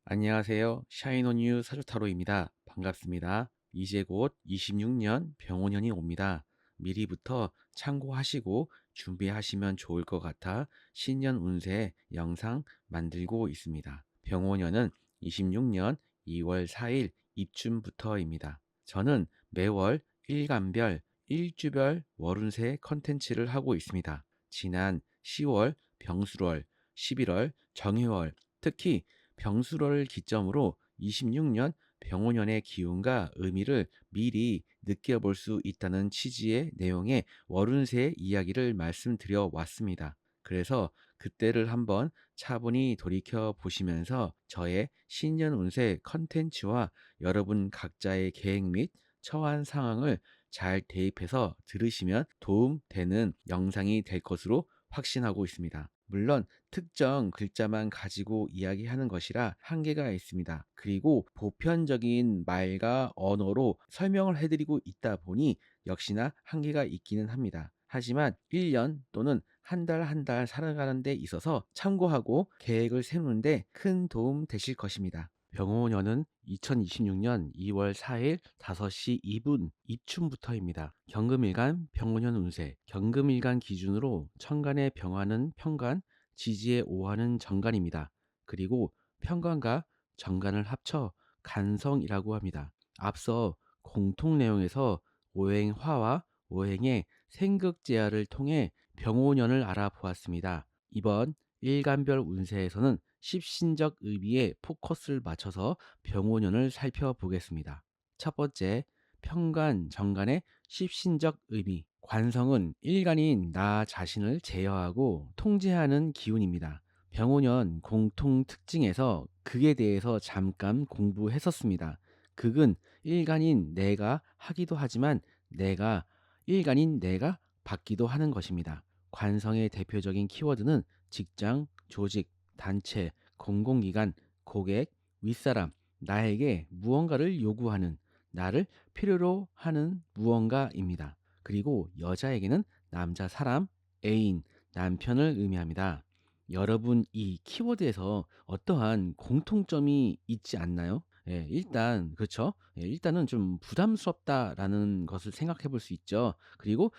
안녕하세요. 샤이노뉴 사조타로입니다. 반갑습니다. 이제 곧 26년 병오년이 옵니다. 미리부터 참고하시고 준비하시면 좋을 것 같아 신년 운세 영상 만들고 있습니다. 병오년은 26년 2월 4일 입춘부터입니다. 저는 매월 일간별, 일주별 월운세 컨텐츠를 하고 있습니다. 지난 10월 병술월, 11월 정해월, 특히 병술월을 기점으로 26년 병오년의 기운과 의미를 미리 느껴볼 수 있다는 취지의 내용의 월운세 이야기를 말씀드려 왔습니다. 그래서 그때를 한번 차분히 돌이켜 보시면서 저의 신년 운세 컨텐츠와 여러분 각자의 계획 및 처한 상황을 잘 대입해서 들으시면 도움되는 영상이 될 것으로 확신하고 있습니다. 물론 특정 글자만 가지고 이야기하는 것이라 한계가 있습니다. 그리고 보편적인 말과 언어로 설명을 해드리고 있다 보니 역시나 한계가 있기는 합니다. 하지만 1년 또는 한 달 한 달 살아가는 데 있어서 참고하고 계획을 세우는데 큰 도움 되실 것입니다. 병호년은 2026년 2월 4일 5시 2분 입춘부터입니다. 경금일간 병오년 운세, 경금일간 기준으로 천간의 병화는 편간, 지지의 오화는 정간입니다. 그리고 편간과 정간을 합쳐 간성이라고 합니다. 앞서 공통 내용에서 오행화와 오행의 생극제화를 통해 병오년을 알아보았습니다. 이번 일간별 운세에서는 십신적 의미에 포커스를 맞춰서 병오년을 살펴보겠습니다. 첫 번째, 편간, 정간의 십신적 의미. 관성은 일간인 나 자신을 제어하고 통제하는 기운입니다. 병오년 공통 특징에서 극에 대해서 잠깐 공부했었습니다. 극은 일간인 내가 하기도 하지만 내가 일간인 내가 받기도 하는 것입니다. 관성의 대표적인 키워드는 직장, 조직, 단체, 공공기관, 고객, 윗사람, 나에게 무언가를 요구하는, 나를 필요로 하는 무언가입니다. 그리고 여자에게는 남자 사람, 애인, 남편을 의미합니다. 여러분 이 키워드에서 어떠한 공통점이 있지 않나요? 예, 일단 그렇죠. 예, 일단은 좀 부담스럽다라는 것을 생각해 볼 수 있죠. 그리고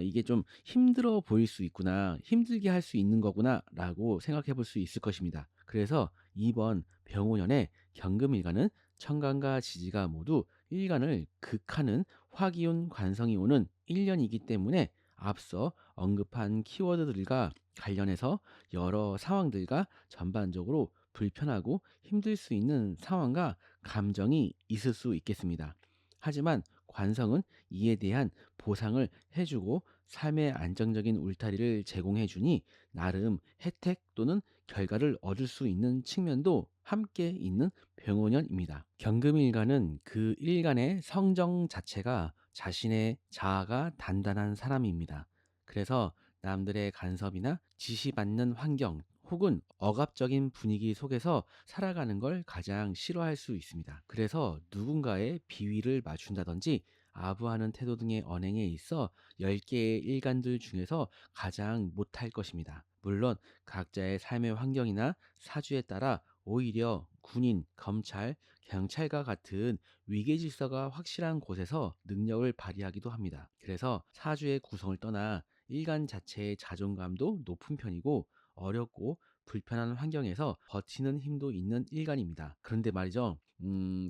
이게 좀 힘들어 보일 수 있구나, 힘들게 할 수 있는 거구나라고 생각해 볼 수 있을 것입니다. 그래서 이번 병오년의 경금일간은 천간과 지지가 모두 일간을 극하는 화기운 관성이 오는 1년이기 때문에 앞서 언급한 키워드들과 관련해서 여러 상황들과 전반적으로 불편하고 힘들 수 있는 상황과 감정이 있을 수 있겠습니다. 하지만 관성은 이에 대한 보상을 해주고 삶의 안정적인 울타리를 제공해주니 나름 혜택 또는 결과를 얻을 수 있는 측면도 함께 있는 병오년입니다. 경금일간은 그 일간의 성정 자체가 자신의 자아가 단단한 사람입니다. 그래서 남들의 간섭이나 지시받는 환경 혹은 억압적인 분위기 속에서 살아가는 걸 가장 싫어할 수 있습니다. 그래서 누군가의 비위를 맞춘다든지 아부하는 태도 등의 언행에 있어 10개의 일간들 중에서 가장 못할 것입니다. 물론 각자의 삶의 환경이나 사주에 따라 오히려 군인, 검찰, 경찰과 같은 위계 질서가 확실한 곳에서 능력을 발휘하기도 합니다. 그래서 사주의 구성을 떠나 일간 자체의 자존감도 높은 편이고 어렵고 불편한 환경에서 버티는 힘도 있는 일간입니다. 그런데 말이죠.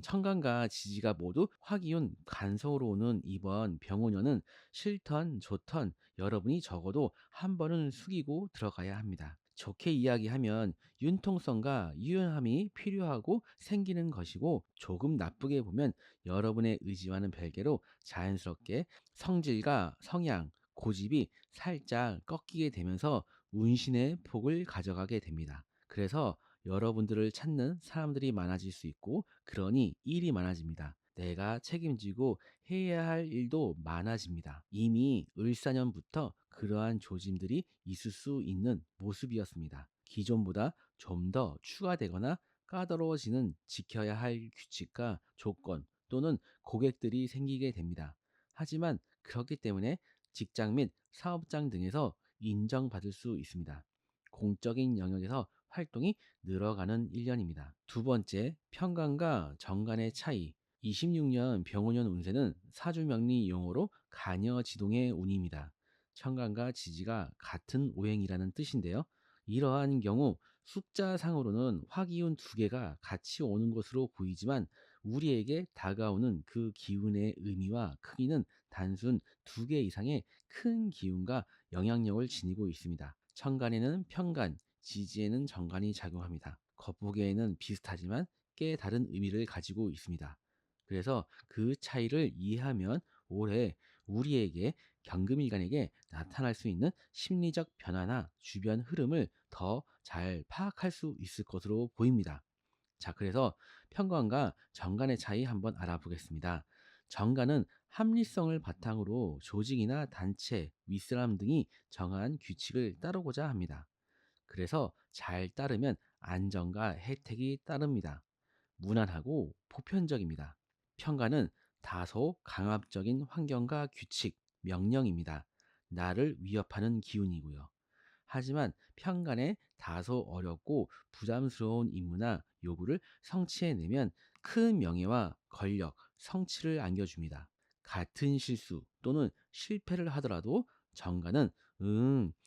천간과 지지가 모두 화기운 간성으로 오는 이번 병오년은 싫던 좋던 여러분이 적어도 한 번은 숙이고 들어가야 합니다. 좋게 이야기하면 융통성과 유연함이 필요하고 생기는 것이고 조금 나쁘게 보면 여러분의 의지와는 별개로 자연스럽게 성질과 성향, 고집이 살짝 꺾이게 되면서 운신의 폭을 가져가게 됩니다. 그래서 여러분들을 찾는 사람들이 많아질 수 있고 그러니 일이 많아집니다. 내가 책임지고 해야 할 일도 많아집니다. 이미 을사년부터 그러한 조짐들이 있을 수 있는 모습이었습니다. 기존보다 좀 더 추가되거나 까다로워지는 지켜야 할 규칙과 조건 또는 고객들이 생기게 됩니다. 하지만 그렇기 때문에 직장 및 사업장 등에서 인정받을 수 있습니다. 공적인 영역에서 활동이 늘어가는 1년입니다. 두 번째, 편관과 정관의 차이. 26년 병오년 운세는 사주명리 용어로 간여지동의 운입니다. 천간과 지지가 같은 오행이라는 뜻인데요. 이러한 경우 숫자상으로는 화기운 두 개가 같이 오는 것으로 보이지만 우리에게 다가오는 그 기운의 의미와 크기는 단순 두 개 이상의 큰 기운과 영향력을 지니고 있습니다. 천간에는 편간, 지지에는 정간이 작용합니다. 겉보기에는 비슷하지만 꽤 다른 의미를 가지고 있습니다. 그래서 그 차이를 이해하면 올해 우리에게 경금일간에게 나타날 수 있는 심리적 변화나 주변 흐름을 더 잘 파악할 수 있을 것으로 보입니다. 자, 그래서 편관과 정관의 차이 한번 알아보겠습니다. 정관은 합리성을 바탕으로 조직이나 단체, 윗사람 등이 정한 규칙을 따르고자 합니다. 그래서 잘 따르면 안정과 혜택이 따릅니다. 무난하고 보편적입니다. 편가는 다소 강압적인 환경과 규칙, 명령입니다. 나를 위협하는 기운이고요. 하지만 편간에 다소 어렵고 부담스러운 임무나 요구를 성취해내면 큰 명예와 권력, 성취를 안겨줍니다. 같은 실수 또는 실패를 하더라도 정가는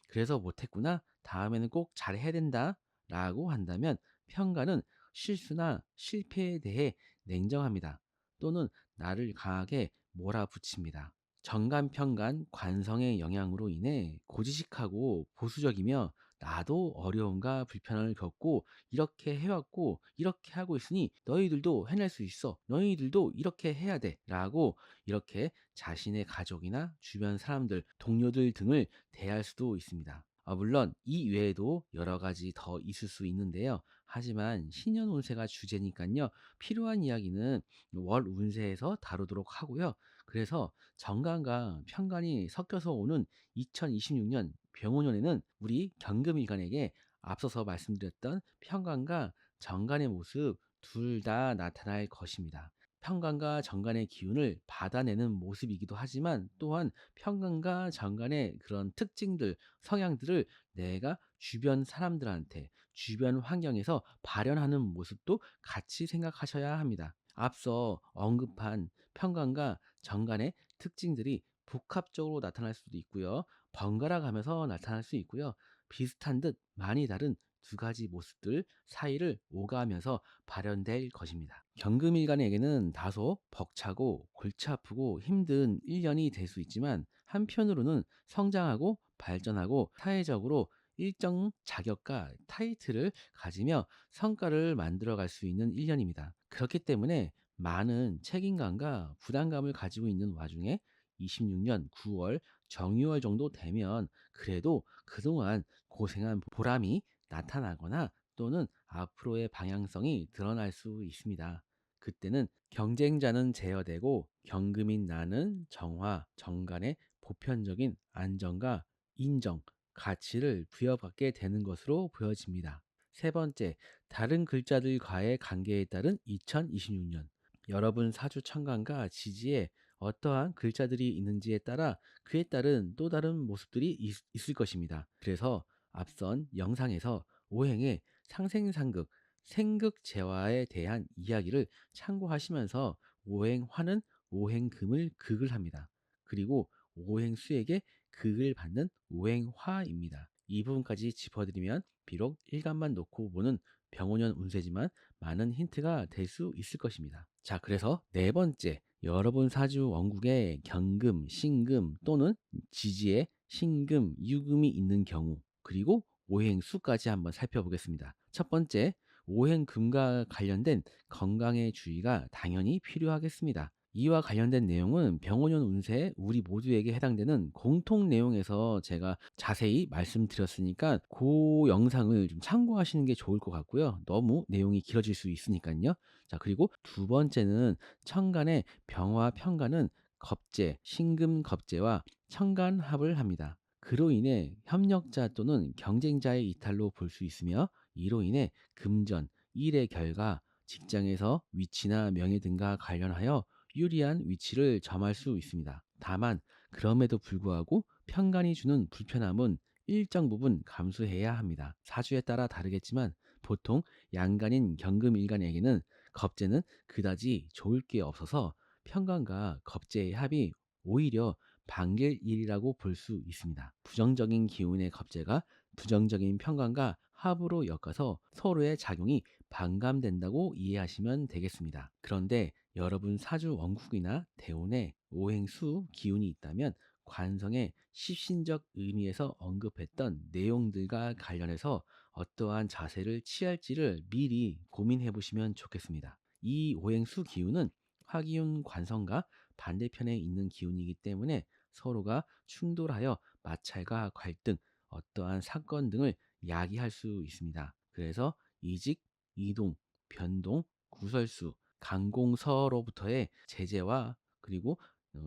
그래서 못했구나. 다음에는 꼭 잘해야 된다. 라고 한다면 편가는 실수나 실패에 대해 냉정합니다. 또는 나를 강하게 몰아붙입니다. 정간편간 관성의 영향으로 인해 고지식하고 보수적이며 나도 어려움과 불편함을 겪고 이렇게 해왔고 이렇게 하고 있으니 너희들도 해낼 수 있어. 너희들도 이렇게 해야 돼. 라고 이렇게 자신의 가족이나 주변 사람들, 동료들 등을 대할 수도 있습니다. 물론 이 외에도 여러 가지 더 있을 수 있는데요. 하지만 신년 운세가 주제니까요. 필요한 이야기는 월 운세에서 다루도록 하고요. 그래서 정관과 편관이 섞여서 오는 2026년 병오년에는 우리 경금일간에게 앞서서 말씀드렸던 편관과 정관의 모습 둘 다 나타날 것입니다. 편관과 정관의 기운을 받아내는 모습이기도 하지만 또한 편관과 정관의 그런 특징들, 성향들을 내가 주변 사람들한테, 주변 환경에서 발현하는 모습도 같이 생각하셔야 합니다. 앞서 언급한 편관과 정관의 특징들이 복합적으로 나타날 수도 있고요. 번갈아 가면서 나타날 수 있고요. 비슷한 듯 많이 다른 두 가지 모습들 사이를 오가면서 발현될 것입니다. 경금일간에게는 다소 벅차고 골치 아프고 힘든 1년이 될 수 있지만 한편으로는 성장하고 발전하고 사회적으로 일정 자격과 타이틀을 가지며 성과를 만들어갈 수 있는 1년입니다. 그렇기 때문에 많은 책임감과 부담감을 가지고 있는 와중에 26년 9월, 정유월 정도 되면 그래도 그동안 고생한 보람이 나타나거나 또는 앞으로의 방향성이 드러날 수 있습니다. 그때는 경쟁자는 제어되고 경금인 나는 정화, 정간의 보편적인 안정과 인정, 가치를 부여받게 되는 것으로 보여집니다. 세 번째, 다른 글자들과의 관계에 따른 2026년. 여러분 사주 천간과 지지에 어떠한 글자들이 있는지에 따라 그에 따른 또 다른 모습들이 있을 것입니다. 그래서 앞선 영상에서 오행의 상생상극, 생극재화에 대한 이야기를 참고하시면서 오행화는 오행금을 극을 합니다. 그리고 오행수에게 극을 받는 오행화입니다. 이 부분까지 짚어드리면 비록 일간만 놓고 보는 병오년 운세지만 많은 힌트가 될 수 있을 것입니다. 자, 그래서 네 번째, 여러분 사주 원국에 경금, 신금 또는 지지에 신금, 유금이 있는 경우 그리고 오행수까지 한번 살펴보겠습니다. 첫 번째, 오행금과 관련된 건강의 주의가 당연히 필요하겠습니다. 이와 관련된 내용은 병오년 운세 우리 모두에게 해당되는 공통 내용에서 제가 자세히 말씀드렸으니까 그 영상을 좀 참고하시는 게 좋을 것 같고요. 너무 내용이 길어질 수 있으니까요. 자, 그리고 두 번째는 천간의 병화 편간은 겁재, 신금겁재와 천간합을 합니다. 그로 인해 협력자 또는 경쟁자의 이탈로 볼 수 있으며 이로 인해 금전, 일의 결과, 직장에서 위치나 명예 등과 관련하여 유리한 위치를 점할 수 있습니다. 다만 그럼에도 불구하고 편간이 주는 불편함은 일정 부분 감수해야 합니다. 사주에 따라 다르겠지만 보통 양간인 경금일간에게는 겁재는 그다지 좋을 게 없어서 편관과 겁재의 합이 오히려 반길 일이라고 볼 수 있습니다. 부정적인 기운의 겁재가 부정적인 편관과 합으로 엮어서 서로의 작용이 반감된다고 이해하시면 되겠습니다. 그런데 여러분 사주 원국이나 대운에 오행수 기운이 있다면 관성의 십신적 의미에서 언급했던 내용들과 관련해서 어떠한 자세를 취할지를 미리 고민해 보시면 좋겠습니다. 이 오행수 기운은 화기운 관성과 반대편에 있는 기운이기 때문에 서로가 충돌하여 마찰과 갈등, 어떠한 사건 등을 야기할 수 있습니다. 그래서 이직, 이동, 변동, 구설수, 강공서로부터의 제재와 그리고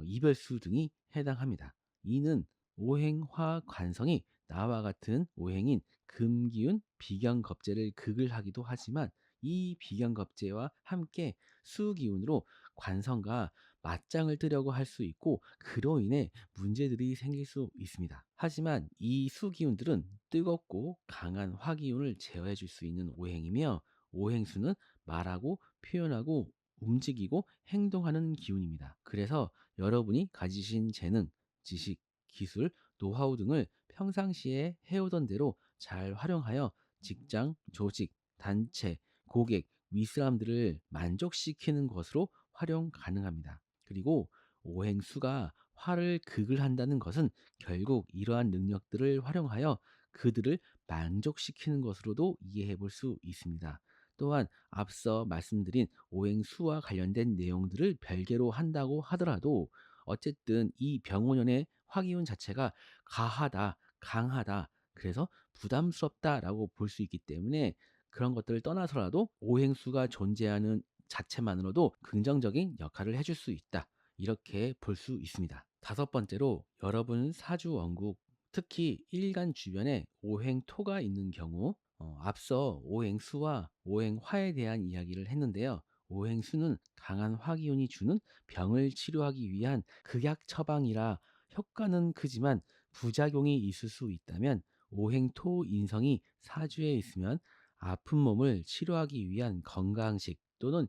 이별수 등이 해당합니다. 이는 오행화 관성이 나와 같은 오행인 금기운, 비견겁재를 극을 하기도 하지만 이 비견겁재와 함께 수기운으로 관성과 맞짱을 뜨려고 할 수 있고 그로 인해 문제들이 생길 수 있습니다. 하지만 이 수기운들은 뜨겁고 강한 화기운을 제어해 줄 수 있는 오행이며 오행수는 말하고 표현하고 움직이고 행동하는 기운입니다. 그래서 여러분이 가지신 재능, 지식, 기술, 노하우 등을 평상시에 해오던 대로 잘 활용하여 직장, 조직, 단체, 고객, 윗사람들을 만족시키는 것으로 활용 가능합니다. 그리고 오행수가 화를 극을 한다는 것은 결국 이러한 능력들을 활용하여 그들을 만족시키는 것으로도 이해해 볼 수 있습니다. 또한 앞서 말씀드린 오행수와 관련된 내용들을 별개로 한다고 하더라도 어쨌든 이 병원연의 화기운 자체가 가하다, 강하다, 그래서 부담스럽다라고 볼 수 있기 때문에 그런 것들을 떠나서라도 오행수가 존재하는 자체만으로도 긍정적인 역할을 해줄 수 있다. 이렇게 볼 수 있습니다. 다섯 번째로 여러분 사주 원국, 특히 일간 주변에 오행토가 있는 경우 앞서 오행수와 오행화에 대한 이야기를 했는데요. 오행수는 강한 화기운이 주는 병을 치료하기 위한 극약 처방이라 효과는 크지만 부작용이 있을 수 있다면 오행토 인성이 사주에 있으면 아픈 몸을 치료하기 위한 건강식 또는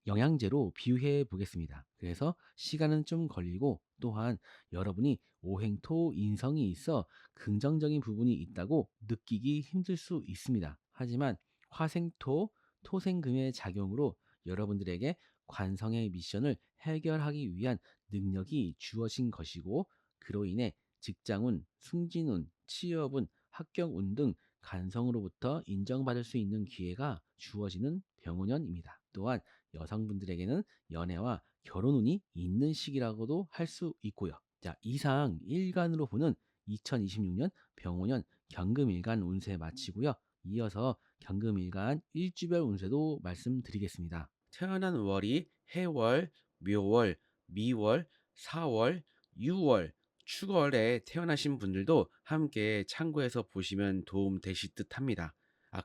영양제로 비유해 보겠습니다. 그래서 시간은 좀 걸리고 또한 여러분이 오행토 인성이 있어 긍정적인 부분이 있다고 느끼기 힘들 수 있습니다. 하지만 화생토, 토생금의 작용으로 여러분들에게 관성의 미션을 해결하기 위한 능력이 주어진 것이고 그로 인해 직장운, 승진운, 취업운, 합격운 등 간성으로부터 인정받을 수 있는 기회가 주어지는 병원연입니다. 또한 여성분들에게는 연애와 결혼운이 있는 시기라고도 할 수 있고요. 자, 이상 일간으로 보는 2026년 병원연 경금일간 운세 마치고요. 이어서 경금일간 일주별 운세도 말씀드리겠습니다. 태어난 월이 해월, 묘월, 미월, 사월, 유월, 축월에 태어나신 분들도 함께 참고해서 보시면 도움 되실 듯 합니다.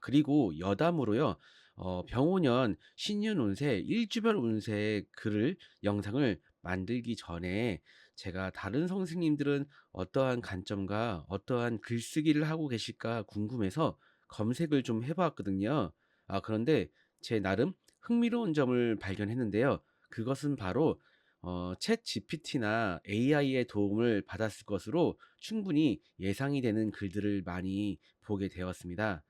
그리고 여담으로요, 병오년 신년 운세, 일주별 운세 글을, 영상을 만들기 전에 제가 다른 선생님들은 어떠한 관점과 어떠한 글쓰기를 하고 계실까 궁금해서 검색을 좀 해봤거든요. 그런데 제 나름 흥미로운 점을 발견했는데요. 그것은 바로 챗 GPT나 AI의 도움을 받았을 것으로 충분히 예상이 되는 글들을 많이 보게 되었습니다.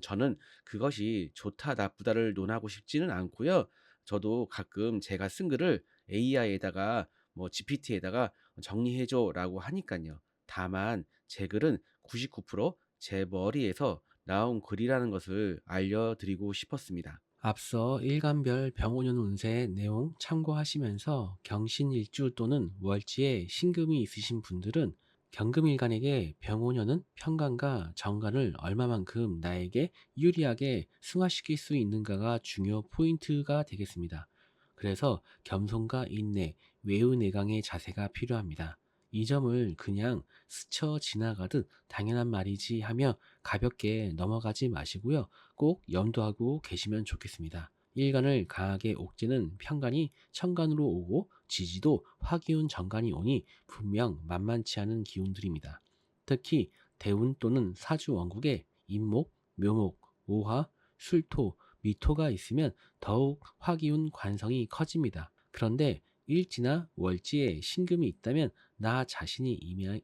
저는 그것이 좋다, 나쁘다를 논하고 싶지는 않고요. 저도 가끔 제가 쓴 글을 AI에다가 뭐 GPT에다가 정리해줘라고 하니까요. 다만 제 글은 99%제 머리에서 나온 글이라는 것을 알려드리고 싶었습니다. 앞서 일간별 병오년 운세 내용 참고하시면서 경신일주 또는 월지에 신금이 있으신 분들은 경금일간에게 병오년은 편간과 정간을 얼마만큼 나에게 유리하게 승화시킬 수 있는가가 중요 포인트가 되겠습니다. 그래서 겸손과 인내, 외유내강의 자세가 필요합니다. 이 점을 그냥 스쳐 지나가듯 당연한 말이지 하며 가볍게 넘어가지 마시고요. 꼭 염두하고 계시면 좋겠습니다. 일간을 강하게 옥죄는 편간이 천간으로 오고 지지도 화기운 정간이 오니 분명 만만치 않은 기운들입니다. 특히 대운 또는 사주 원국에 임목, 묘목, 오화, 술토, 미토가 있으면 더욱 화기운 관성이 커집니다. 그런데 일지나 월지에 신금이 있다면 나 자신이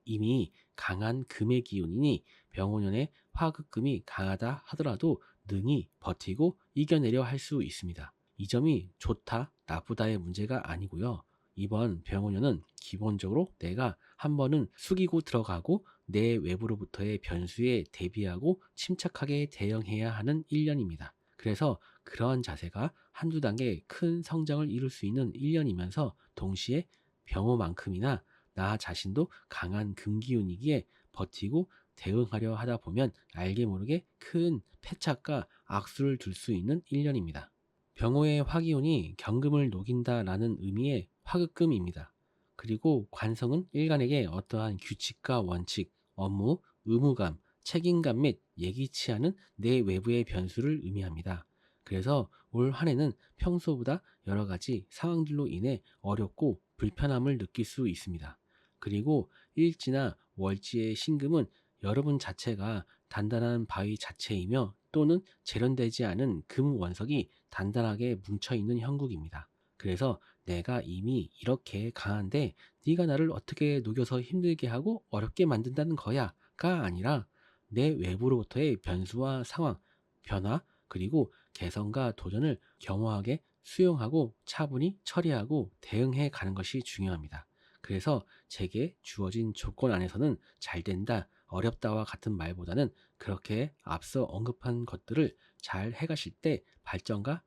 이미 강한 금의 기운이니 병오년에 화극금이 강하다 하더라도 능히 버티고 이겨내려 할 수 있습니다. 이 점이 좋다, 나쁘다의 문제가 아니고요. 이번 병오년은 기본적으로 내가 한 번은 숙이고 들어가고 내 외부로부터의 변수에 대비하고 침착하게 대응해야 하는 1년입니다. 그래서 그러한 자세가 한두 단계 큰 성장을 이룰 수 있는 1년이면서 동시에 병호만큼이나 나 자신도 강한 금기운이기에 버티고 대응하려 하다 보면 알게 모르게 큰 패착과 악수를 둘 수 있는 1년입니다. 병호의 화기운이 경금을 녹인다라는 의미의 화극금입니다. 그리고 관성은 일간에게 어떠한 규칙과 원칙, 업무, 의무감, 책임감 및 예기치 않은 내 외부의 변수를 의미합니다. 그래서 올 한 해는 평소보다 여러 가지 상황들로 인해 어렵고 불편함을 느낄 수 있습니다. 그리고 일지나 월지의 신금은 여러분 자체가 단단한 바위 자체이며 또는 재련되지 않은 금 원석이 단단하게 뭉쳐있는 형국입니다. 그래서 내가 이미 이렇게 강한데 네가 나를 어떻게 녹여서 힘들게 하고 어렵게 만든다는 거야가 아니라 내 외부로부터의 변수와 상황, 변화, 그리고 개선과 도전을 겸허하게 수용하고 차분히 처리하고 대응해 가는 것이 중요합니다. 그래서 제게 주어진 조건 안에서는 잘 된다, 어렵다와 같은 말보다는 그렇게 앞서 언급한 것들을 잘 해가실 때 발전과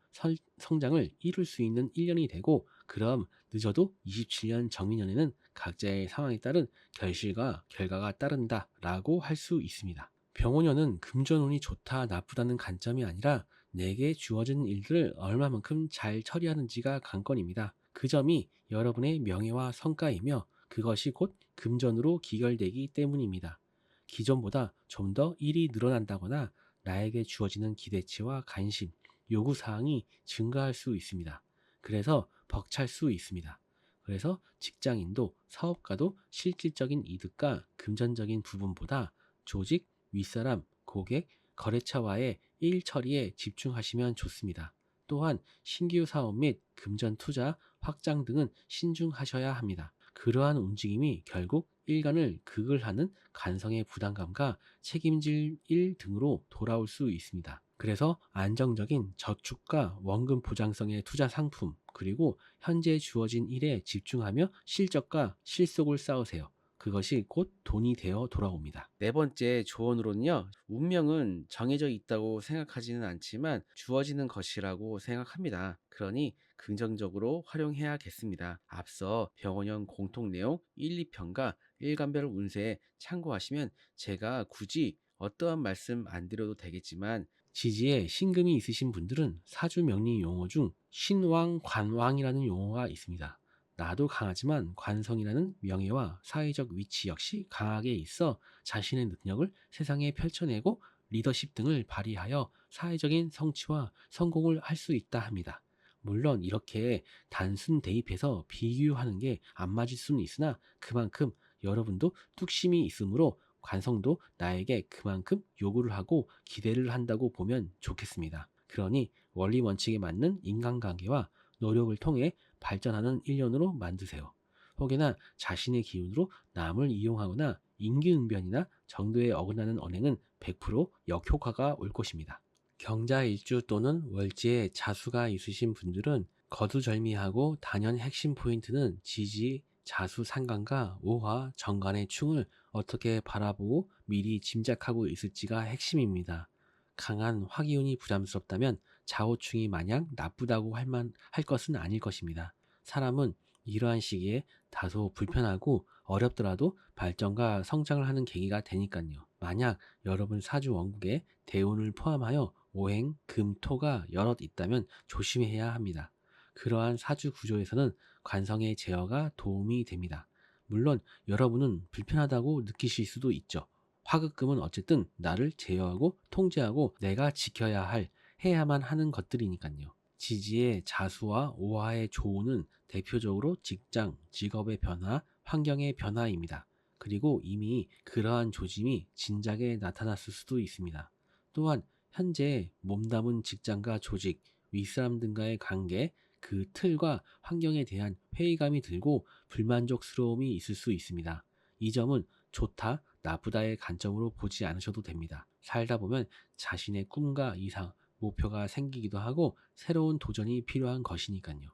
성장을 이룰 수 있는 1년이 되고, 그럼 늦어도 27년 정민년에는 각자의 상황에 따른 결실과 결과가 따른다라고 할 수 있습니다. 병원년은 금전운이 좋다 나쁘다는 관점이 아니라 내게 주어진 일들을 얼마만큼 잘 처리하는지가 관건입니다. 그 점이 여러분의 명예와 성과이며 그것이 곧 금전으로 기결되기 때문입니다. 기존보다 좀 더 일이 늘어난다거나 나에게 주어지는 기대치와 관심, 요구사항이 증가할 수 있습니다. 그래서 벅찰 수 있습니다. 그래서 직장인도 사업가도 실질적인 이득과 금전적인 부분보다 조직, 윗사람, 고객, 거래처와의 일 처리에 집중하시면 좋습니다. 또한 신규 사업 및 금전 투자, 확장 등은 신중하셔야 합니다. 그러한 움직임이 결국 일간을 극을 하는 간성의 부담감과 책임질 일 등으로 돌아올 수 있습니다. 그래서 안정적인 저축과 원금 보장성의 투자 상품, 그리고 현재 주어진 일에 집중하며 실적과 실속을 쌓으세요. 그것이 곧 돈이 되어 돌아옵니다. 네 번째 조언으로는요, 운명은 정해져 있다고 생각하지는 않지만 주어지는 것이라고 생각합니다. 그러니 긍정적으로 활용해야겠습니다. 앞서 병원형 공통 내용 1, 2편과 일간별 운세에 참고하시면 제가 굳이 어떠한 말씀 안 드려도 되겠지만 지지에 신금이 있으신 분들은 사주 명리 용어 중 신왕, 관왕이라는 용어가 있습니다. 나도 강하지만 관성이라는 명예와 사회적 위치 역시 강하게 있어 자신의 능력을 세상에 펼쳐내고 리더십 등을 발휘하여 사회적인 성취와 성공을 할 수 있다 합니다. 물론 이렇게 단순 대입해서 비교하는 게 안 맞을 수는 있으나 그만큼 여러분도 뚝심이 있으므로 관성도 나에게 그만큼 요구를 하고 기대를 한다고 보면 좋겠습니다. 그러니 원리 원칙에 맞는 인간관계와 노력을 통해 발전하는 1년으로 만드세요. 혹여나 자신의 기운으로 남을 이용하거나 임기응변이나 정도에 어긋나는 언행은 100% 역효과가 올 것입니다. 경자일주 또는 월지에 자수가 있으신 분들은 거두절미하고 단연 핵심 포인트는 지지, 자수 상관과 오화, 정관의 충을 어떻게 바라보고 미리 짐작하고 있을지가 핵심입니다. 강한 화기운이 부담스럽다면 좌우충이 마냥 나쁘다고 할 것은 아닐 것입니다. 사람은 이러한 시기에 다소 불편하고 어렵더라도 발전과 성장을 하는 계기가 되니까요. 만약 여러분 사주 원국에 대운을 포함하여 오행, 금, 토가 여럿 있다면 조심해야 합니다. 그러한 사주 구조에서는 관성의 제어가 도움이 됩니다. 물론 여러분은 불편하다고 느끼실 수도 있죠. 화급금은 어쨌든 나를 제어하고 통제하고 내가 지켜야 할, 해야만 하는 것들이니까요. 지지의 자수와 오화의 조우는 대표적으로 직장, 직업의 변화, 환경의 변화입니다. 그리고 이미 그러한 조짐이 진작에 나타났을 수도 있습니다. 또한 현재 몸담은 직장과 조직, 윗사람 등과의 관계, 그 틀과 환경에 대한 회의감이 들고 불만족스러움이 있을 수 있습니다. 이 점은 좋다, 나쁘다의 관점으로 보지 않으셔도 됩니다. 살다 보면 자신의 꿈과 이상, 목표가 생기기도 하고 새로운 도전이 필요한 것이니까요.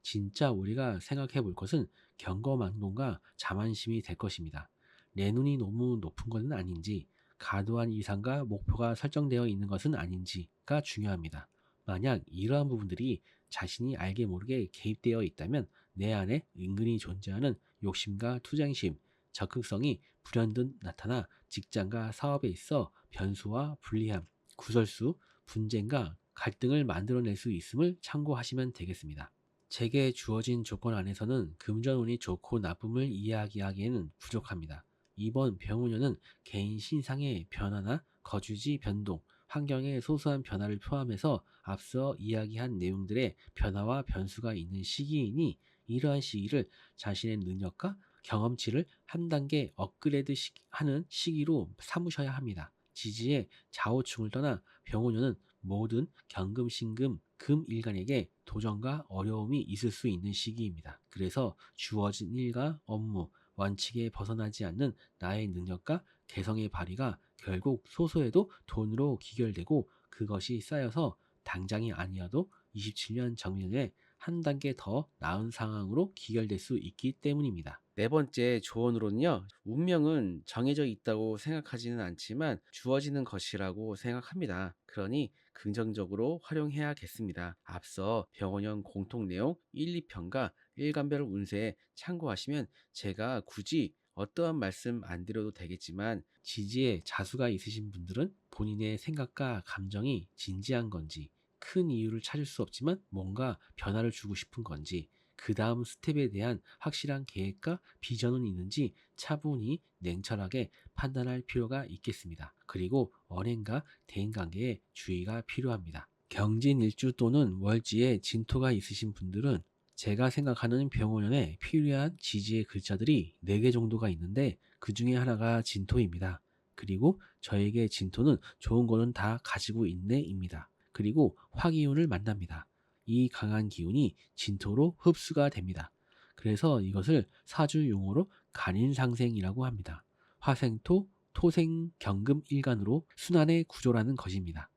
진짜 우리가 생각해 볼 것은 경거망동과 자만심이 될 것입니다. 내 눈이 너무 높은 것은 아닌지, 과도한 이상과 목표가 설정되어 있는 것은 아닌지가 중요합니다. 만약 이러한 부분들이 자신이 알게 모르게 개입되어 있다면 내 안에 은근히 존재하는 욕심과 투쟁심, 적극성이 불현듯 나타나 직장과 사업에 있어 변수와 불리함, 구설수, 분쟁과 갈등을 만들어낼 수 있음을 참고하시면 되겠습니다. 제게 주어진 조건 안에서는 금전운이 좋고 나쁨을 이야기하기에는 부족합니다. 이번 병운년은 개인 신상의 변화나 거주지 변동, 환경의 소소한 변화를 포함해서 앞서 이야기한 내용들의 변화와 변수가 있는 시기이니 이러한 시기를 자신의 능력과 경험치를 한 단계 업그레이드 하는 시기로 삼으셔야 합니다. 지지의 좌우충을 떠나 병운년은 모든 경금, 신금, 금 일간에게 도전과 어려움이 있을 수 있는 시기입니다. 그래서 주어진 일과 업무, 원칙에 벗어나지 않는 나의 능력과 개성의 발휘가 결국 소소해도 돈으로 귀결되고 그것이 쌓여서 당장이 아니어도 27년 정년에 한 단계 더 나은 상황으로 귀결될 수 있기 때문입니다. 네 번째 조언으로는요, 운명은 정해져 있다고 생각하지는 않지만 주어지는 것이라고 생각합니다. 그러니 긍정적으로 활용해야겠습니다. 앞서 병원형 공통 내용 1, 2편과 일간별 운세에 참고하시면 제가 굳이 어떠한 말씀 안 드려도 되겠지만 지지에 자수가 있으신 분들은 본인의 생각과 감정이 진지한 건지, 큰 이유를 찾을 수 없지만 뭔가 변화를 주고 싶은 건지, 그 다음 스텝에 대한 확실한 계획과 비전은 있는지 차분히 냉철하게 판단할 필요가 있겠습니다. 그리고 언행과 대인관계에 주의가 필요합니다. 경진일주 또는 월지에 진토가 있으신 분들은 제가 생각하는 병원에 필요한 지지의 글자들이 4개 정도가 있는데 그 중에 하나가 진토입니다. 그리고 저에게 진토는 좋은 거는 다 가지고 있네입니다. 그리고 화기운을 만납니다. 이 강한 기운이 진토로 흡수가 됩니다. 그래서 이것을 사주 용어로 간인상생이라고 합니다. 화생토, 토생, 경금 일간으로 순환의 구조라는 것입니다.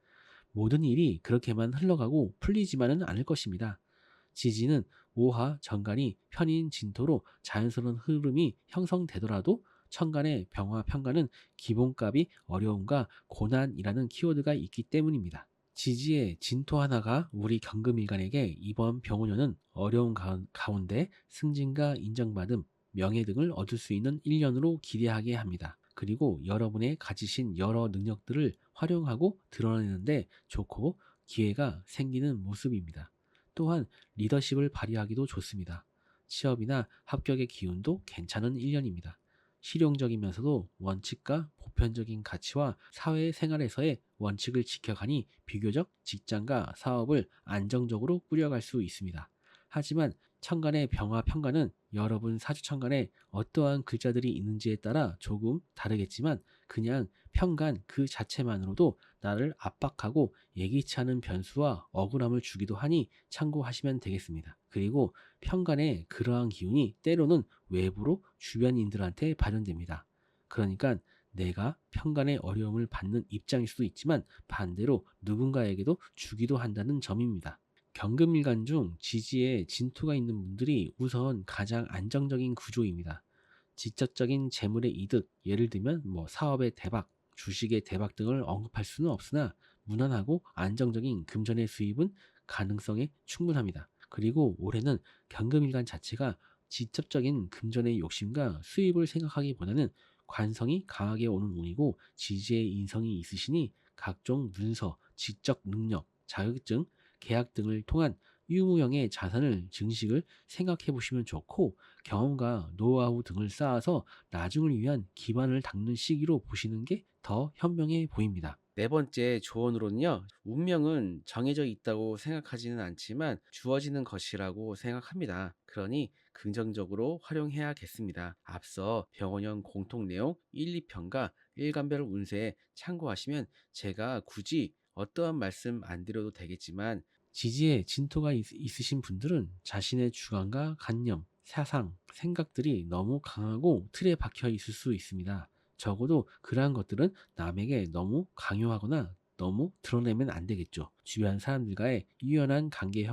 모든 일이 그렇게만 흘러가고 풀리지만은 않을 것입니다. 지지는 오화, 정간이 편인 진토로 자연스러운 흐름이 형성되더라도 천간의 병화, 편간은 기본값이 어려움과 고난이라는 키워드가 있기 때문입니다. 지지의 진토 하나가 우리 경금일간에게 이번 병원년은 어려운 가운데 승진과 인정받음, 명예 등을 얻을 수 있는 1년으로 기대하게 합니다. 그리고 여러분의 가지신 여러 능력들을 활용하고 드러내는데 좋고 기회가 생기는 모습입니다. 또한 리더십을 발휘하기도 좋습니다. 취업이나 합격의 기운도 괜찮은 1년입니다. 실용적이면서도 원칙과 보편적인 가치와 사회생활에서의 원칙을 지켜가니 비교적 직장과 사업을 안정적으로 꾸려갈 수 있습니다. 하지만 천간의 병화 편간은 여러분 사주천간에 어떠한 글자들이 있는지에 따라 조금 다르겠지만 그냥 편간 그 자체만으로도 나를 압박하고 예기치 않은 변수와 억울함을 주기도 하니 참고하시면 되겠습니다. 그리고 편간의 그러한 기운이 때로는 외부로 주변인들한테 발현됩니다. 그러니까 내가 편간의 어려움을 받는 입장일 수도 있지만 반대로 누군가에게도 주기도 한다는 점입니다. 경금일간 중 지지에 진토가 있는 분들이 우선 가장 안정적인 구조입니다. 직접적인 재물의 이득, 예를 들면 사업의 대박, 주식의 대박 등을 언급할 수는 없으나 무난하고 안정적인 금전의 수입은 가능성에 충분합니다. 그리고 올해는 경금일간 자체가 직접적인 금전의 욕심과 수입을 생각하기보다는 관성이 강하게 오는 운이고 지지의 인성이 있으시니 각종 문서, 지적 능력, 자격증, 계약 등을 통한 유무형의 자산을 증식을 생각해 보시면 좋고 경험과 노하우 등을 쌓아서 나중을 위한 기반을 닦는 시기로 보시는 게 더 현명해 보입니다. 네 번째 조언으로는요, 운명은 정해져 있다고 생각하지는 않지만 주어지는 것이라고 생각합니다. 그러니 긍정적으로 활용해야겠습니다. 앞서 병원형 공통 내용 1, 2편과 일간별 운세에 참고하시면 제가 굳이 어떠한 말씀 안 드려도 되겠지만 지지에 진토가 있으신 분들은 자신의 주관과 관념, 사상, 생각들이 너무 강하고 틀에 박혀 있을 수 있습니다. 적어도 그러한 것들은 남에게 너무 강요하거나 너무 드러내면 안 되겠죠. 주변 사람들과의 유연한 관계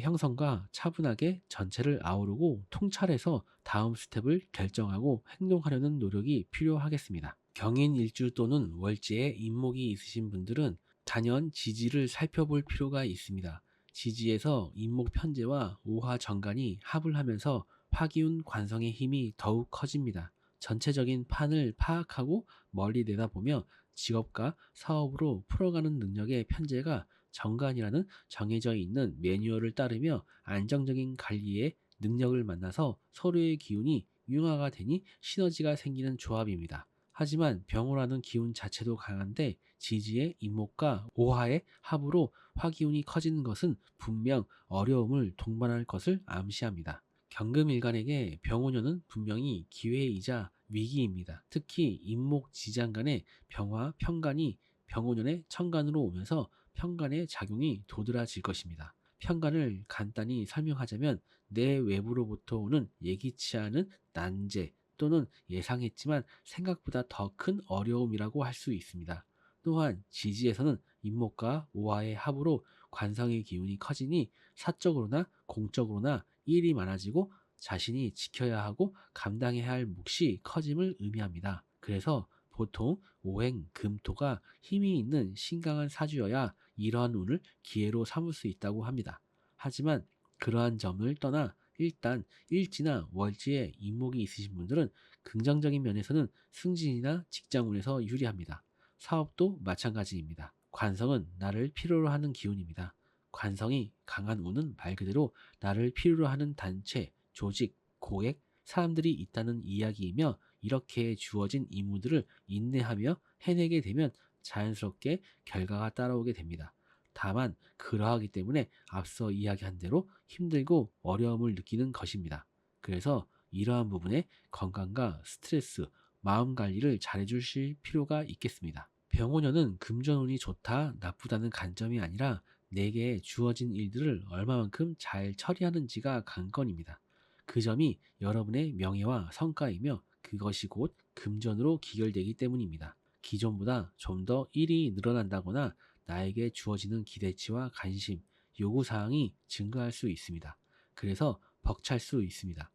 형성과 차분하게 전체를 아우르고 통찰해서 다음 스텝을 결정하고 행동하려는 노력이 필요하겠습니다. 경인 일주 또는 월지에 인목이 있으신 분들은 단연 지지를 살펴볼 필요가 있습니다. 지지에서 인목 편제와 오화 정관이 합을 하면서 화기운 관성의 힘이 더욱 커집니다. 전체적인 판을 파악하고 멀리 내다보며 직업과 사업으로 풀어가는 능력의 편제가 정관이라는 정해져 있는 매뉴얼을 따르며 안정적인 관리의 능력을 만나서 서로의 기운이 융화가 되니 시너지가 생기는 조합입니다. 하지만 병호라는 기운 자체도 강한데 지지의 인목과 오화의 합으로 화기운이 커지는 것은 분명 어려움을 동반할 것을 암시합니다. 경금일간에게 병호년은 분명히 기회이자 위기입니다. 특히 인목지장 간의 병화, 편간이 병호년의 천간으로 오면서 편간의 작용이 도드라질 것입니다. 편간을 간단히 설명하자면 내 외부로부터 오는 예기치 않은 난제 또는 예상했지만 생각보다 더 큰 어려움이라고 할 수 있습니다. 또한 지지에서는 인목과 오화의 합으로 관성의 기운이 커지니 사적으로나 공적으로나 일이 많아지고 자신이 지켜야 하고 감당해야 할 몫이 커짐을 의미합니다. 그래서 보통 오행, 금토가 힘이 있는 신강한 사주여야 이러한 운을 기회로 삼을 수 있다고 합니다. 하지만 그러한 점을 떠나 일단 일지나 월지에 인목이 있으신 분들은 긍정적인 면에서는 승진이나 직장운에서 유리합니다. 사업도 마찬가지입니다. 관성은 나를 필요로 하는 기운입니다. 관성이 강한 운은 말 그대로 나를 필요로 하는 단체, 조직, 고액, 사람들이 있다는 이야기이며 이렇게 주어진 임무들을 인내하며 해내게 되면 자연스럽게 결과가 따라오게 됩니다. 다만 그러하기 때문에 앞서 이야기한 대로 힘들고 어려움을 느끼는 것입니다. 그래서 이러한 부분에 건강과 스트레스, 마음 관리를 잘해주실 필요가 있겠습니다. 병원년은 금전운이 좋다, 나쁘다는 관점이 아니라 내게 주어진 일들을 얼마만큼 잘 처리하는지가 관건입니다. 그 점이 여러분의 명예와 성과이며 그것이 곧 금전으로 기결되기 때문입니다. 기존보다 좀 더 일이 늘어난다거나 나에게 주어지는 기대치와 관심, 요구사항이 증가할 수 있습니다. 그래서 벅찰 수 있습니다.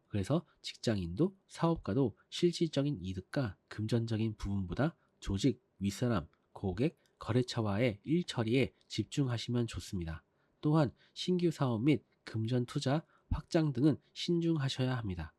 그래서 직장인도 사업가도 실질적인 이득과 금전적인 부분보다 조직, 윗사람, 고객, 거래처와의 일 처리에 집중하시면 좋습니다. 또한 신규 사업 및 금전 투자, 확장 등은 신중하셔야 합니다.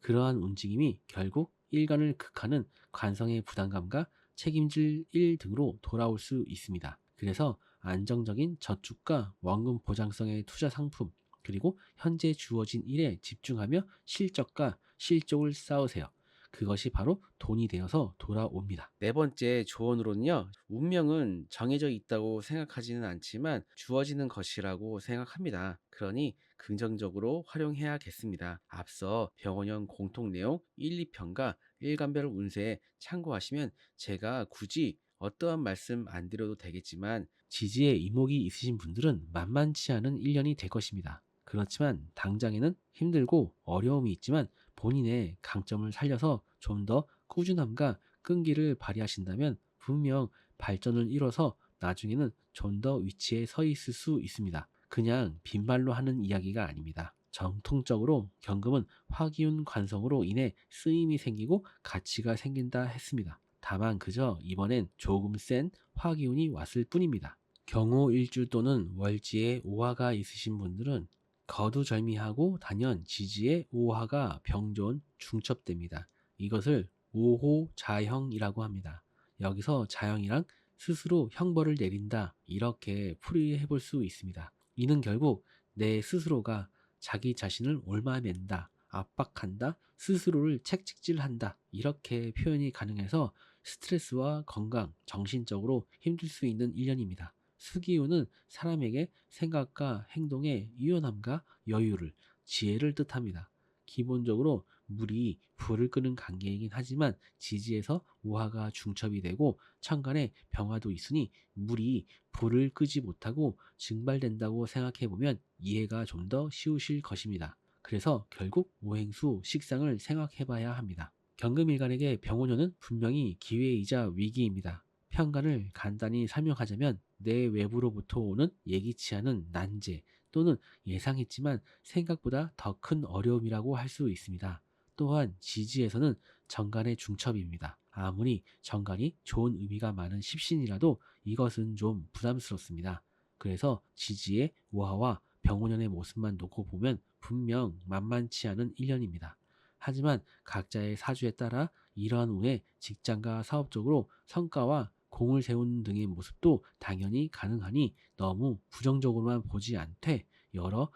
그러한 움직임이 결국 일간을 극하는 관성의 부담감과 책임질 일 등으로 돌아올 수 있습니다. 그래서 안정적인 저축과 원금 보장성의 투자 상품, 그리고 현재 주어진 일에 집중하며 실적과 실적을 쌓으세요. 그것이 바로 돈이 되어서 돌아옵니다. 네 번째 조언으로는요, 운명은 정해져 있다고 생각하지는 않지만 주어지는 것이라고 생각합니다. 그러니 긍정적으로 활용해야겠습니다. 앞서 병원형 공통 내용 1, 2편과 일간별 운세에 참고하시면 제가 굳이 어떠한 말씀 안 드려도 되겠지만 지지에 이목이 있으신 분들은 만만치 않은 1년이 될 것입니다. 그렇지만 당장에는 힘들고 어려움이 있지만 본인의 강점을 살려서 좀 더 꾸준함과 끈기를 발휘하신다면 분명 발전을 이뤄서 나중에는 좀 더 위치에 서 있을 수 있습니다. 그냥 빈말로 하는 이야기가 아닙니다. 정통적으로 경금은 화기운 관성으로 인해 쓰임이 생기고 가치가 생긴다 했습니다. 다만 그저 이번엔 조금 센 화기운이 왔을 뿐입니다. 경호 일주 또는 월지에 오화가 있으신 분들은 거두절미하고 단연 지지에 오화가 병존 중첩됩니다. 이것을 오호자형이라고 합니다. 여기서 자형이랑 스스로 형벌을 내린다 이렇게 풀이해 볼 수 있습니다. 이는 결국 내 스스로가 자기 자신을 옳아맨다, 압박한다, 스스로를 책찍질한다 이렇게 표현이 가능해서 스트레스와 건강, 정신적으로 힘들 수 있는 일년입니다. 수기운은 사람에게 생각과 행동의 유연함과 여유를, 지혜를 뜻합니다. 기본적으로 물이 불을 끄는 관계이긴 하지만 지지에서 오화가 중첩이 되고 천간에 병화도 있으니 물이 불을 끄지 못하고 증발된다고 생각해 보면 이해가 좀 더 쉬우실 것입니다. 그래서 결국 오행수 식상을 생각해 봐야 합니다. 경금일간에게 병오년은 분명히 기회이자 위기입니다. 편간을 간단히 설명하자면 내 외부로부터 오는 예기치 않은 난제 또는 예상했지만 생각보다 더 큰 어려움이라고 할 수 있습니다. 또한 지지에서는 정간의 중첩입니다. 아무리 정간이 좋은 의미가 많은 십신이라도 이것은 좀 부담스럽습니다. 그래서 지지의 우화와 병오년의 모습만 놓고 보면 분명 만만치 않은 일년입니다. 하지만 각자의 사주에 따라 이러한 운에 직장과 사업적으로 성과와 공을 세우는 등의 모습도 당연히 가능하니 너무 부정적으로만 보지 않되 여러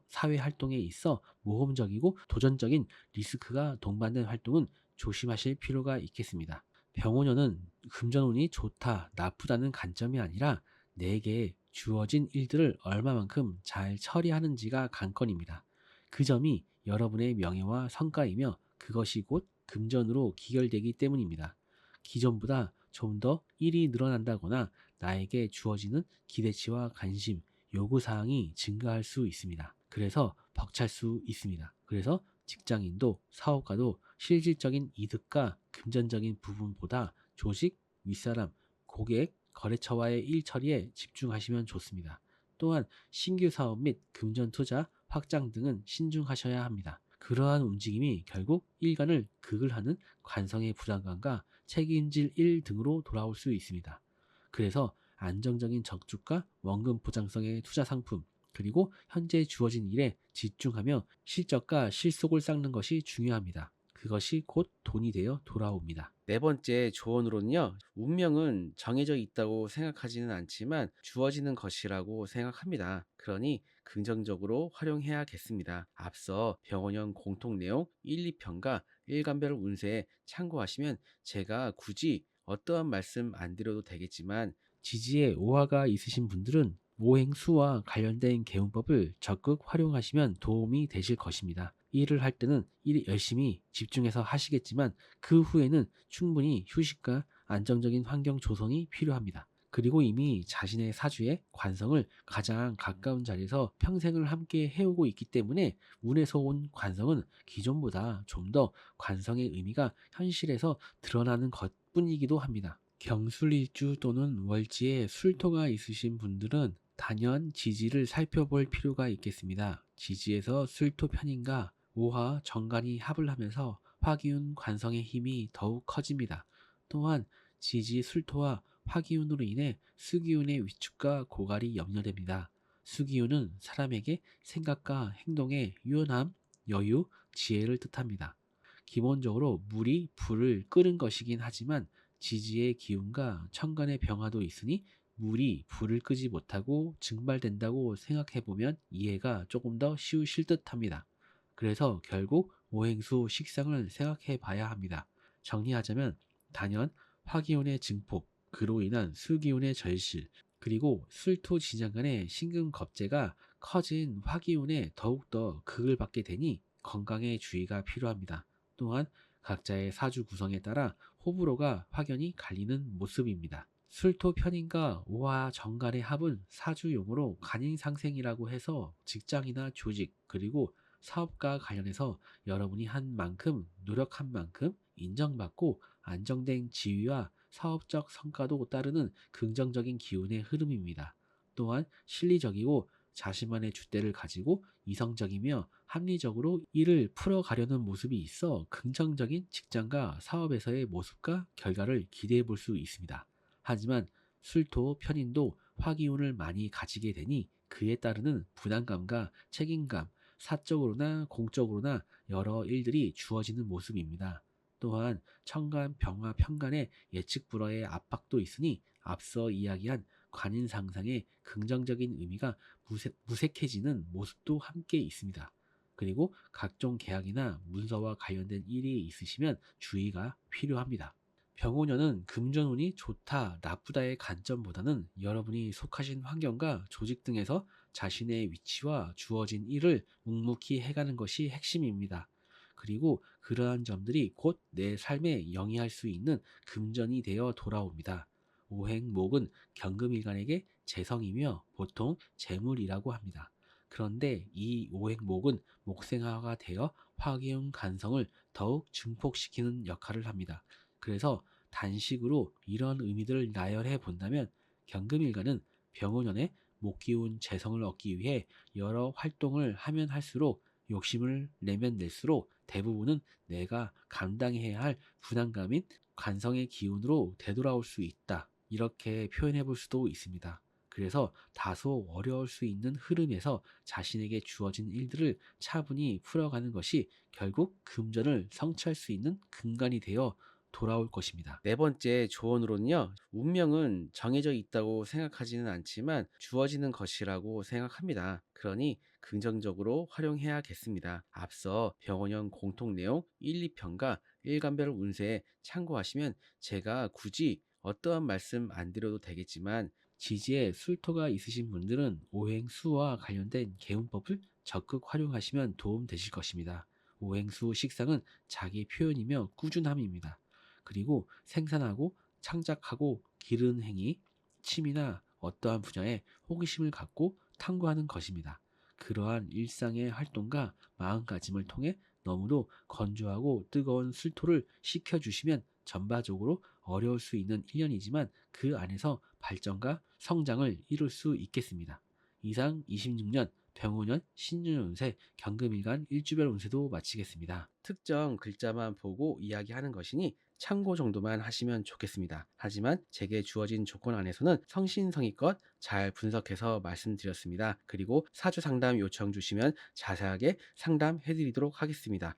사회 활동에 있어 모험적이고 도전적인 리스크가 동반된 활동은 조심하실 필요가 있겠습니다. 병오년은 금전운이 좋다, 나쁘다는 관점이 아니라 내게 주어진 일들을 얼마만큼 잘 처리하는지가 관건입니다. 그 점이 여러분의 명예와 성과이며 그것이 곧 금전으로 기결되기 때문입니다. 기존보다 좀 더 일이 늘어난다거나 나에게 주어지는 기대치와 관심, 요구사항이 증가할 수 있습니다. 그래서 벅찰 수 있습니다. 그래서 직장인도 사업가도 실질적인 이득과 금전적인 부분보다 조직, 윗사람, 고객, 거래처와의 일 처리에 집중하시면 좋습니다. 또한 신규 사업 및 금전 투자, 확장 등은 신중하셔야 합니다. 그러한 움직임이 결국 일간을 극을 하는 관성의 부담감과 책임질 일 등으로 돌아올 수 있습니다. 그래서 안정적인 적축과 원금 보장성의 투자 상품, 그리고 현재 주어진 일에 집중하며 실적과 실속을 쌓는 것이 중요합니다. 그것이 곧 돈이 되어 돌아옵니다. 네 번째 조언으로는요, 운명은 정해져 있다고 생각하지는 않지만 주어지는 것이라고 생각합니다. 그러니 긍정적으로 활용해야겠습니다. 앞서 병원형 공통 내용 1, 2편과 일간별 운세에 참고하시면 제가 굳이 어떠한 말씀 안 드려도 되겠지만 지지에 오화가 있으신 분들은 오행수와 관련된 개운법을 적극 활용하시면 도움이 되실 것입니다. 일을 할 때는 일 열심히 집중해서 하시겠지만 그 후에는 충분히 휴식과 안정적인 환경 조성이 필요합니다. 그리고 이미 자신의 사주의 관성을 가장 가까운 자리에서 평생을 함께 해오고 있기 때문에 운에서 온 관성은 기존보다 좀 더 관성의 의미가 현실에서 드러나는 것뿐이기도 합니다. 경술일주 또는 월지에 술토가 있으신 분들은 단연 지지를 살펴볼 필요가 있겠습니다. 지지에서 술토 편인과 오화 정관이 합을 하면서 화기운 관성의 힘이 더욱 커집니다. 또한 지지 술토와 화기운으로 인해 수기운의 위축과 고갈이 염려됩니다. 수기운은 사람에게 생각과 행동의 유연함, 여유, 지혜를 뜻합니다. 기본적으로 물이 불을 끄는 것이긴 하지만 지지의 기운과 천간의 병화도 있으니 물이 불을 끄지 못하고 증발된다고 생각해보면 이해가 조금 더 쉬우실 듯합니다. 그래서 결국 오행수 식상을 생각해 봐야 합니다. 정리하자면 단연 화기운의 증폭, 그로 인한 수기운의 절실, 그리고 술토 진양 간의 신금겁제가 커진 화기운에 더욱더 극을 받게 되니 건강에 주의가 필요합니다. 또한 각자의 사주 구성에 따라 호불호가 확연히 갈리는 모습입니다. 술토 편인과 오화 정간의 합은 사주용어로 간인상생이라고 해서 직장이나 조직 그리고 사업과 관련해서 여러분이 한 만큼 노력한 만큼 인정받고 안정된 지위와 사업적 성과도 따르는 긍정적인 기운의 흐름입니다. 또한 실리적이고 자신만의 줏대를 가지고 이성적이며 합리적으로 일을 풀어가려는 모습이 있어 긍정적인 직장과 사업에서의 모습과 결과를 기대해 볼 수 있습니다. 하지만 술토 편인도 화기운을 많이 가지게 되니 그에 따르는 부담감과 책임감, 사적으로나 공적으로나 여러 일들이 주어지는 모습입니다. 또한 천간, 병화, 편간의 예측 불허의 압박도 있으니 앞서 이야기한 관인상상의 긍정적인 의미가 무색해지는 모습도 함께 있습니다. 그리고 각종 계약이나 문서와 관련된 일이 있으시면 주의가 필요합니다. 병오년은 금전운이 좋다, 나쁘다의 관점보다는 여러분이 속하신 환경과 조직 등에서 자신의 위치와 주어진 일을 묵묵히 해가는 것이 핵심입니다. 그리고 그러한 점들이 곧 내 삶에 영위할 수 있는 금전이 되어 돌아옵니다. 오행목은 경금일간에게 재성이며 보통 재물이라고 합니다. 그런데 이 오행목은 목생화가 되어 화기운 간성을 더욱 증폭시키는 역할을 합니다. 그래서 단식으로 이런 의미들을 나열해 본다면 경금일간은 병원연의 목기운 재성을 얻기 위해 여러 활동을 하면 할수록 욕심을 내면 낼수록 대부분은 내가 감당해야 할 부담감인 관성의 기운으로 되돌아올 수 있다. 이렇게 표현해 볼 수도 있습니다. 그래서 다소 어려울 수 있는 흐름에서 자신에게 주어진 일들을 차분히 풀어가는 것이 결국 금전을 성취할 수 있는 근간이 되어 돌아올 것입니다. 네 번째 조언으로는요, 운명은 정해져 있다고 생각하지는 않지만 주어지는 것이라고 생각합니다. 그러니 긍정적으로 활용해야겠습니다. 앞서 병원형 공통 내용 1, 2편과 일간별 운세에 참고하시면 제가 굳이 어떠한 말씀 안 드려도 되겠지만 지지에 술토가 있으신 분들은 오행수와 관련된 개운법을 적극 활용하시면 도움 되실 것입니다. 오행수 식상은 자기 표현이며 꾸준함입니다. 그리고 생산하고 창작하고 기르는 행위, 취미나 어떠한 분야에 호기심을 갖고 탐구하는 것입니다. 그러한 일상의 활동과 마음가짐을 통해 너무도 건조하고 뜨거운 술토를 식혀주시면 전반적으로 어려울 수 있는 1년이지만 그 안에서 발전과 성장을 이룰 수 있겠습니다. 이상 26년 병오년 신유년 운세 경금일간 일주별 운세도 마치겠습니다. 특정 글자만 보고 이야기하는 것이니 참고 정도만 하시면 좋겠습니다. 하지만 제게 주어진 조건 안에서는 성신성의껏 잘 분석해서 말씀드렸습니다. 그리고 사주 상담 요청 주시면 자세하게 상담해 드리도록 하겠습니다.